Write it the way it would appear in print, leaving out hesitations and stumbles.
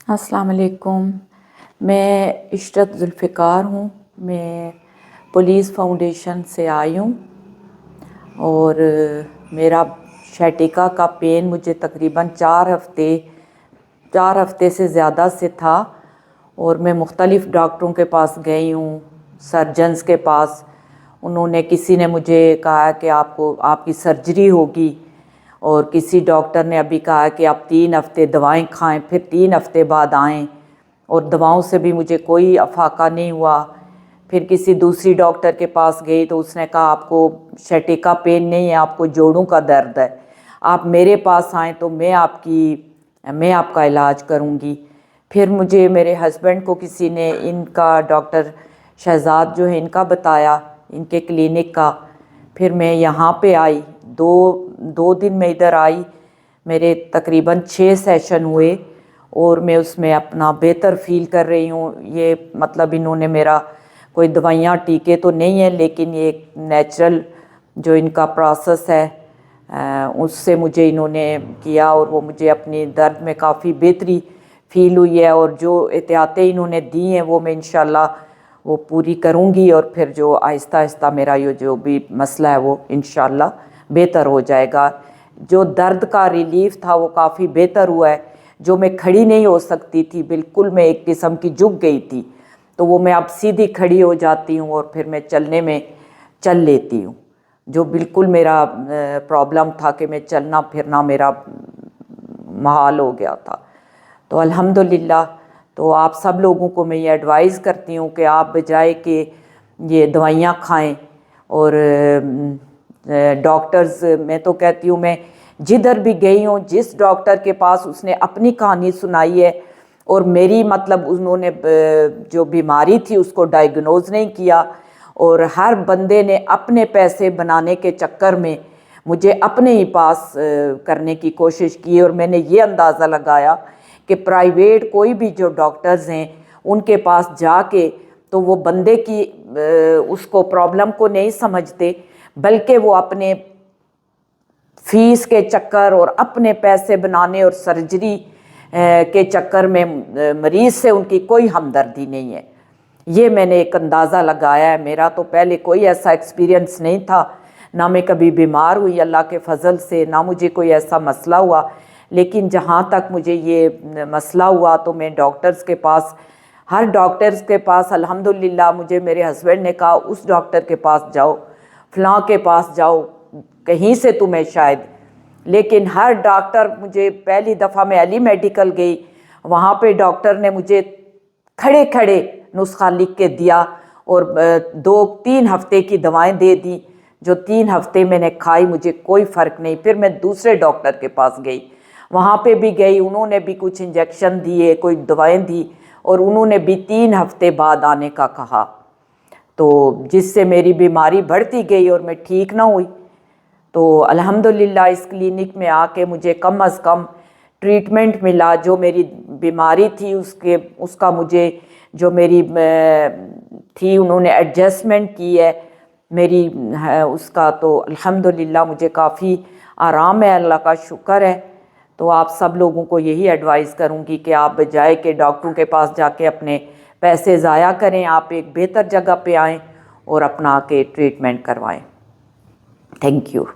अस्सलाम वालेकुम। मैं इशरत जुल्फ़िकार हूँ। मैं पुलिस फाउंडेशन से आई हूँ और मेरा शैटिका का पेन मुझे तकरीबन 4 हफ़्ते से ज़्यादा से था और मैं मुख्तलिफ़ डॉक्टरों के पास गई हूँ, सर्जन्स के पास। उन्होंने किसी ने मुझे कहा कि आपकी सर्जरी होगी और किसी डॉक्टर ने अभी कहा कि आप 3 हफ़्ते दवाएं खाएं, फिर 3 हफ़्ते बाद आएं, और दवाओं से भी मुझे कोई अफाका नहीं हुआ। फिर किसी दूसरी डॉक्टर के पास गई तो उसने कहा आपको शैटिका पेन नहीं है, आपको जोड़ों का दर्द है, आप मेरे पास आएँ तो मैं आपका इलाज करूँगी। फिर मुझे मेरे हस्बैंड को किसी ने इनका डॉक्टर शहजाद जो है इनका बताया, इनके क्लिनिक का। फिर मैं यहाँ पे आई, दो दिन में इधर आई। मेरे तकरीबन 6 सेशन हुए और मैं उसमें अपना बेहतर फील कर रही हूँ। ये मतलब इन्होंने मेरा कोई दवाइयाँ टीके तो नहीं है, लेकिन ये एक नेचुरल जो इनका प्रोसेस है उससे मुझे इन्होंने किया और वो मुझे अपनी दर्द में काफ़ी बेहतरी फ़ील हुई है। और जो एहतियातें इन्होंने दी हैं वो मैं इंशाल्लाह वो पूरी करूँगी और फिर जो आहिस्ता आहिस्ता मेरा ये जो भी मसला है वो इंशाल्लाह बेहतर हो जाएगा। जो दर्द का रिलीफ़ था वो काफ़ी बेहतर हुआ है। जो मैं खड़ी नहीं हो सकती थी, बिल्कुल मैं एक किस्म की झुक गई थी, तो वो मैं अब सीधी खड़ी हो जाती हूँ और फिर मैं चलने में चल लेती हूँ। जो बिल्कुल मेरा प्रॉब्लम था कि मैं चलना फिरना मेरा महाल हो गया था। तो अल्हम्दुलिल्लाह, तो आप सब लोगों को मैं ये एडवाइस करती हूँ कि आप बजाय कि ये दवाइयाँ खाएं और डॉक्टर्स, मैं तो कहती हूँ मैं जिधर भी गई हूँ, जिस डॉक्टर के पास उसने अपनी कहानी सुनाई है और मेरी मतलब उन्होंने जो बीमारी थी उसको डायग्नोज नहीं किया, और हर बंदे ने अपने पैसे बनाने के चक्कर में मुझे अपने ही पास करने की कोशिश की। और मैंने ये अंदाज़ा लगाया कि प्राइवेट कोई भी जो डॉक्टर्स हैं उनके पास जाके तो वो बंदे की उसको प्रॉब्लम को नहीं समझते, बल्कि वो अपने फीस के चक्कर और अपने पैसे बनाने और सर्जरी के चक्कर में मरीज़ से उनकी कोई हमदर्दी नहीं है। ये मैंने एक अंदाज़ा लगाया है। मेरा तो पहले कोई ऐसा एक्सपीरियंस नहीं था, ना मैं कभी बीमार हुई अल्लाह के फ़ज़ल से, ना मुझे कोई ऐसा मसला हुआ। लेकिन जहाँ तक मुझे ये मसला हुआ तो मैं डॉक्टर्स के पास, हर डॉक्टर्स के पास अल्हम्दुलिल्लाह, मुझे मेरे हस्बैंड ने कहा उस डॉक्टर के पास जाओ, फ़लाँ के पास जाओ, कहीं से तुम्हें शायद। लेकिन हर डॉक्टर, मुझे पहली दफ़ा मैं अली मेडिकल गई, वहाँ पे डॉक्टर ने मुझे खड़े खड़े नुस्खा लिख के दिया और 2-3 हफ़्ते की दवाएं दे दी। जो 3 हफ़्ते मैंने खाई, मुझे कोई फ़र्क नहीं। फिर मैं दूसरे डॉक्टर के पास गई, वहाँ पे भी गई, उन्होंने भी कुछ इंजेक्शन दिए, कोई दवाएं दी, और उन्होंने भी 3 हफ़्ते बाद आने का कहा, तो जिससे मेरी बीमारी बढ़ती गई और मैं ठीक ना हुई। तो अल्हम्दुलिल्लाह इस क्लिनिक में आके मुझे कम अज़ कम ट्रीटमेंट मिला। जो मेरी बीमारी थी उसका मुझे जो मेरी थी उन्होंने एडजस्टमेंट की है मेरी उसका, तो अल्हम्दुलिल्लाह मुझे काफ़ी आराम है, अल्लाह का शुक्र है। तो आप सब लोगों को यही एडवाइस करूँगी कि आप बजाय के डॉक्टरों के पास जाके अपने पैसे ज़ाया करें, आप एक बेहतर जगह पे आएँ और अपना आके ट्रीटमेंट करवाएं। Thank you.